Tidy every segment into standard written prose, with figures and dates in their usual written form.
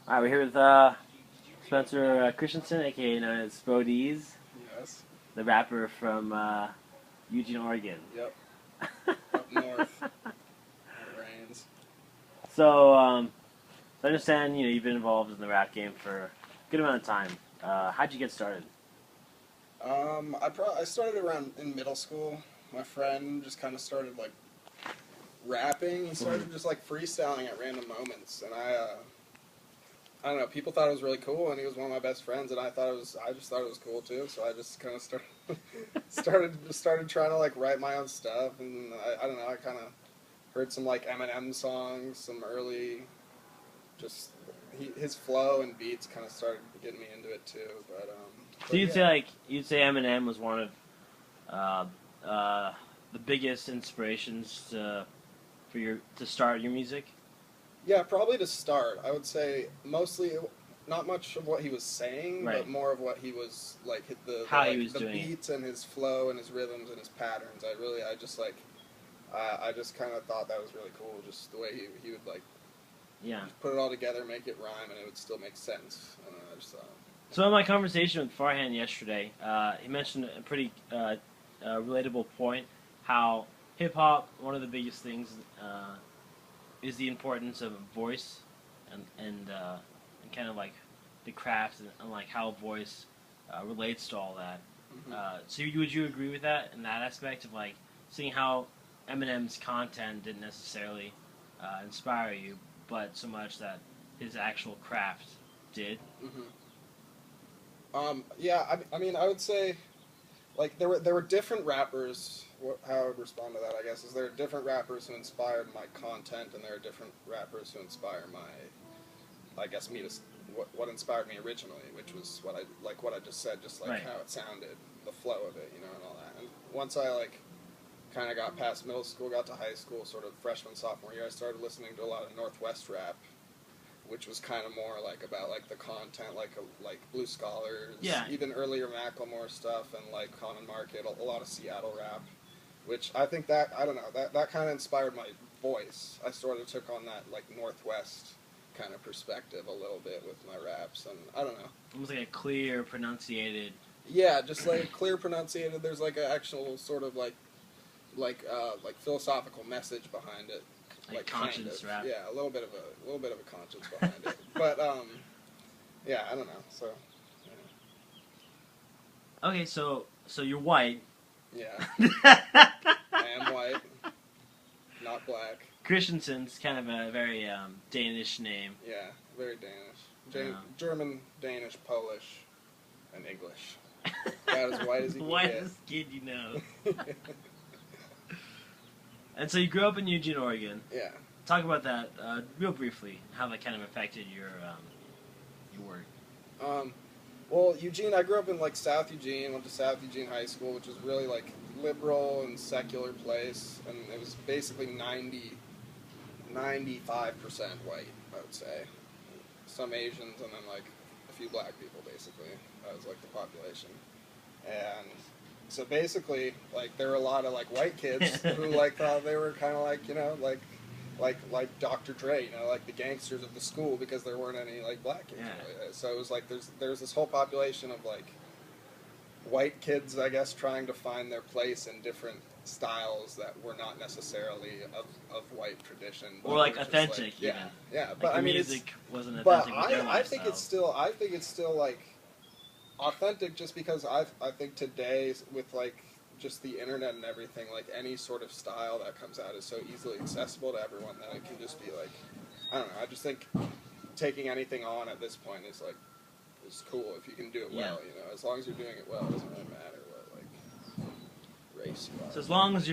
All right, we're here with Spencer Christensen, aka known as Bodies, Yes. the rapper from Eugene, Oregon. Yep. Up north. It rains. So, I understand you've been involved in the rap game for a good amount of time. How'd you get started? I started around in middle school. My friend just kind of started like rapping. He started just like freestyling at random moments, and I don't know. People thought it was really cool, and he was one of my best friends, and I just thought it was cool too. So I just kind of started trying to like write my own stuff, and I don't know. I kind of heard some like Eminem songs, some early, just his flow and beats kind of started getting me into it too. So you'd yeah. say Eminem was one of the biggest inspirations to start your music? Yeah, probably to start. I would say mostly not much of what he was saying, Right. but more of what he was like How he like, was the doing beats and his flow and his rhythms and his patterns. I just kind of thought that was really cool. Just the way he would like Yeah. put it all together, make it rhyme, and it would still make sense. I just thought. So in my conversation with Farhan yesterday, he mentioned a pretty relatable point, how hip-hop, one of the biggest things is the importance of voice and kind of like the craft and like how voice relates to all that. Mm-hmm. So would you agree with that in that aspect of like seeing how Eminem's content didn't necessarily inspire you, but so much that his actual craft did? Mm-hmm. Yeah, I mean, I would say, like, there were different rappers. How I would respond to that, I guess, is there are different rappers who inspired my content, and there are different rappers who inspire I guess, what inspired me originally, which was what I just said, just like Right. how it sounded, the flow of it, and all that. And once I like kind of got past middle school, got to high school, sort of freshman sophomore year, I started listening to a lot of Northwest rap, which was kind of more like about like the content, like Blue Scholars, Yeah. even earlier Macklemore stuff, and like Common Market, a lot of Seattle rap, which I think that I don't know that kind of inspired my voice. I sort of took on that like Northwest kind of perspective a little bit with my raps, and I don't know. Almost like a clear, pronunciated. Yeah, just like clear pronunciated. There's like an actual sort of like philosophical message behind it. Like conscience rap. Yeah, a little bit of a conscience behind it. But yeah, I don't know. So yeah. Okay, so you're white. Yeah. I am white, not black. Christensen's kind of a very Danish name. Yeah, very Danish. German, Danish, Polish, and English. About as white as you can Whitest kid you know. And so you grew up in Eugene, Oregon. Yeah. Talk about that real briefly, how that kind of affected your work. Well, Eugene, I grew up in like South Eugene, went to South Eugene High School, which was really like liberal and secular place, and it was basically 95% white, I would say. Some Asians and then like a few black people, basically. That was like the population. And so basically, like there were a lot of like white kids who like thought they were kind of like like Dr. Dre, like the gangsters of the school, because there weren't any like black kids. Yeah. Really. So it was like there's this whole population of like white kids, I guess, trying to find their place in different styles that were not necessarily of white tradition, Or like were just, authentic, like, yeah, even. yeah. Like But the I mean, music wasn't but authentic with their I think it's lifestyle. still like authentic, just because I think today with like just the internet and everything, like any sort of style that comes out is so easily accessible to everyone that it can just be like, I don't know. I just think taking anything on at this point is cool if you can do it well. As long as you're doing it well, it doesn't really matter what like race you are. So as long as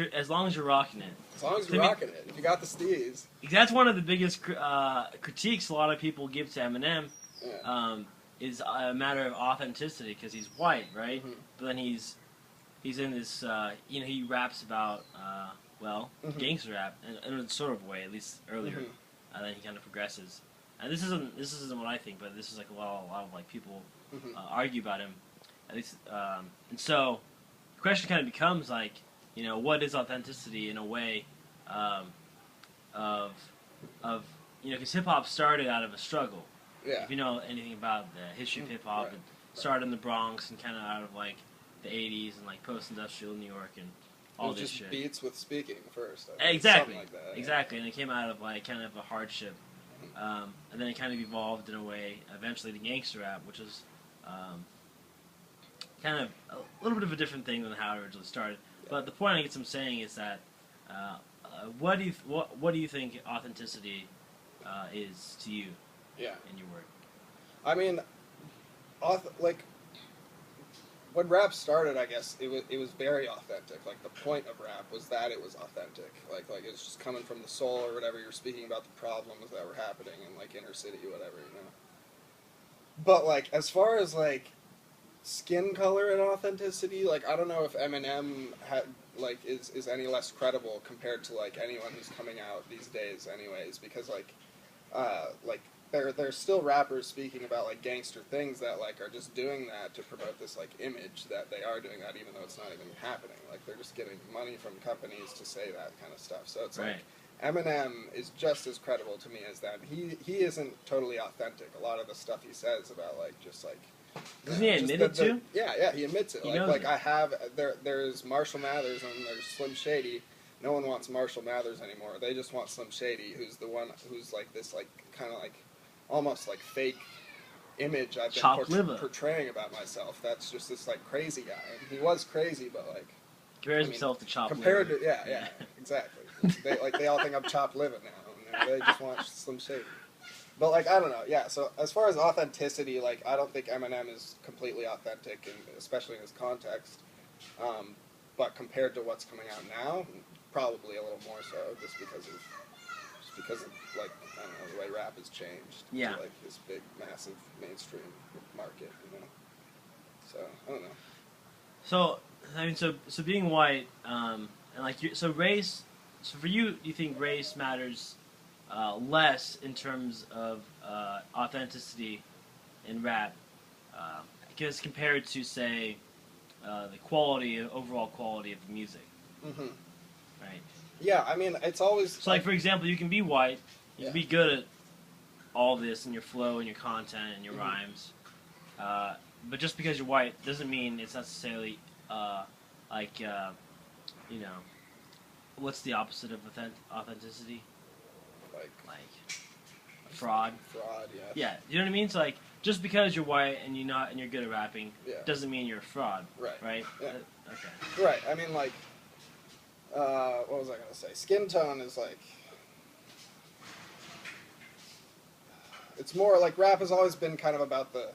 you're rocking it. As long as you're rocking it, if you got the steez. That's one of the biggest critiques a lot of people give to Eminem. Yeah. Is a matter of authenticity, because he's white, right? Mm-hmm. But then he's in this, he raps about, Mm-hmm. gangster rap in a sort of way, at least earlier. Mm-hmm. And then he kind of progresses. And this isn't what I think, but this is like a lot of like people Mm-hmm. argue about him. At least, and so the question kind of becomes like, what is authenticity in a way of because hip hop started out of a struggle. Yeah. If you know anything about the history of hip hop, Right. it started in the Bronx and kind of out of like the '80s and like post-industrial New York and all it was this just shit. beats with speaking first. I think, Exactly, something like that. Yeah. exactly, and it came out of like kind of a hardship, and then it kind of evolved in a way eventually to gangster rap, which is kind of a little bit of a different thing than how it originally started. Yeah. But the point I guess I'm saying is that what do you think authenticity is to you Yeah. in your work? I mean, like when rap started, I guess it was very authentic. Like the point of rap was that it was authentic. Like it's just coming from the soul or whatever. You're speaking about the problems that were happening in like inner city, whatever, you know. But like as far as like skin color and authenticity, like I don't know if Eminem is any less credible compared to like anyone who's coming out these days, anyways, because like there's still rappers speaking about like gangster things that like are just doing that to promote this like image that they are doing that even though it's not even happening. Like they're just getting money from companies to say that kind of stuff. So it's Right. like Eminem is just as credible to me as them. He isn't totally authentic. A lot of the stuff he says about like just like Doesn't he admit it too? Yeah, he admits it. He Like knows like it. I have there's Marshall Mathers and there's Slim Shady. No one wants Marshall Mathers anymore. They just want Slim Shady, who's the one who's like this like kind of like almost like fake image I've Chopped been liver. portraying about myself. That's just this like crazy guy. And he was crazy, but like Compares I mean, himself to Chop compared Liver. to yeah, exactly. they all think I'm chopped liver now. And they just want Slim Shady. But like I don't know, yeah. So as far as authenticity, like I don't think Eminem is completely authentic, and especially in his context. But compared to what's coming out now, probably a little more so, just because of like I don't know the way rap has changed. Yeah. To, like this big, massive mainstream market, you know. So I don't know. So I mean, so being white, and like so race. So for you, you think race matters less in terms of authenticity in rap, because compared to say the overall quality of the music, Hmm. right? Yeah, I mean it's always So like for example, you can be white, you Yeah. can be good at all this in your flow and your content and your Mhm. rhymes, but just because you're white doesn't mean it's necessarily like you know, what's the opposite of authenticity? like Like fraud. fraud, yeah. Yeah, you know what I mean. So like, just because you're white and you're good at rapping, Yeah. doesn't mean you're a fraud, Right. right? Yeah. Okay. Right. I mean, like, what was I gonna say? Skin tone is like, it's more like rap has always been kind of about the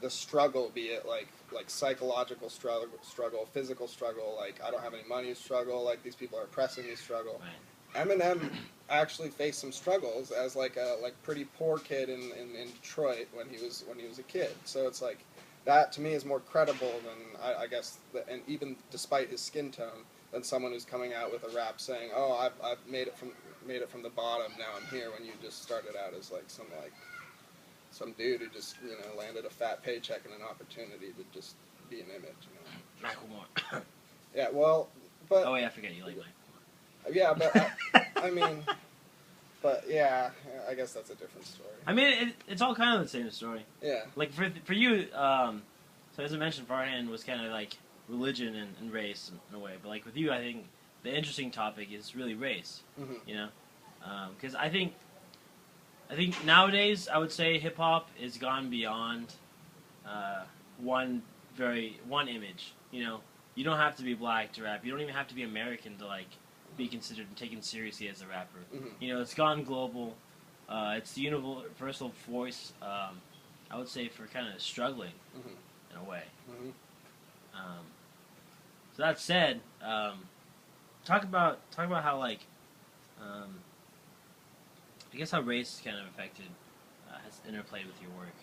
struggle, be it like psychological struggle, physical struggle. Like I don't have any money struggle. Like these people are oppressing me struggle. Right. Eminem actually faced some struggles as like a pretty poor kid in Detroit when he was a kid. So it's like that to me is more credible than I guess and even despite his skin tone than someone who's coming out with a rap saying, "Oh, I've made it from the bottom. Now I'm here." When you just started out as like some dude who just landed a fat paycheck and an opportunity to just be an image. Macklemore. Yeah, well, but Oh wait, I forget you like Macklemore. yeah, but I mean, but yeah, I guess that's a different story. I mean, it's all kind of the same story. Yeah. Like for you, so as I mentioned, Farhan was kind of like religion and race in a way, but like with you, I think the interesting topic is really race. Hmm. You know, because I think nowadays I would say hip hop is gone beyond one image. You know, you don't have to be black to rap. You don't even have to be American to like be considered and taken seriously as a rapper. Hmm. You know, it's gone global. It's the universal voice. I would say for kind of struggling Hmm. in a way. Hmm. So that said, talk about how like I guess how race kind of affected has interplayed with your work.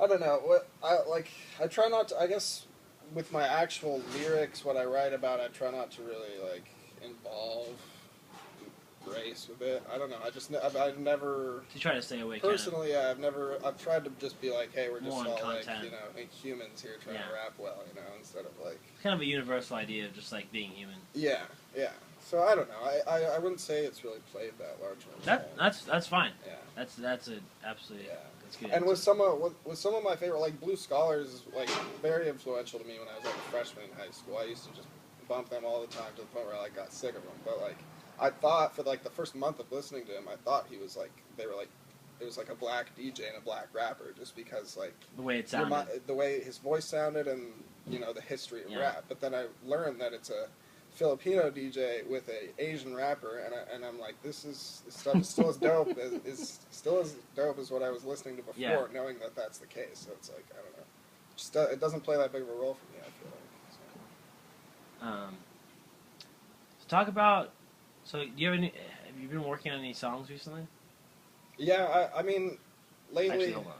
I don't know. What I try not to. I guess with my actual lyrics, what I write about, I try not to really like involve race with it. I don't know. I've never To try to stay away. personally. Yeah, I've tried to just be like, hey, we're just More all on like content. humans here trying Yeah. to rap well, instead of like Kind of a universal idea of just like being human. yeah. So I don't know. I wouldn't say it's really played that large. That's fine. Yeah. That's a absolutely Yeah. that's good. And with some of my favorite, like Blue Scholars, is like very influential to me when I was like a freshman in high school. I used to just bump them all the time to the point where I like got sick of them. But like I thought for like the first month of listening to him, I thought he was like they were like it was like a black DJ and a black rapper just because like the way it sounded. the way his voice sounded and you know the history of rap. But then I learned that it's a Filipino DJ with a Asian rapper, and I'm like, this stuff is still as dope is still as dope as what I was listening to before, knowing that that's the case. So it's like I don't know, just it doesn't play that big of a role for me. I feel like. So talk about. So do you have any? Have you been working on any songs recently? Yeah, I mean, lately. Actually, hold on.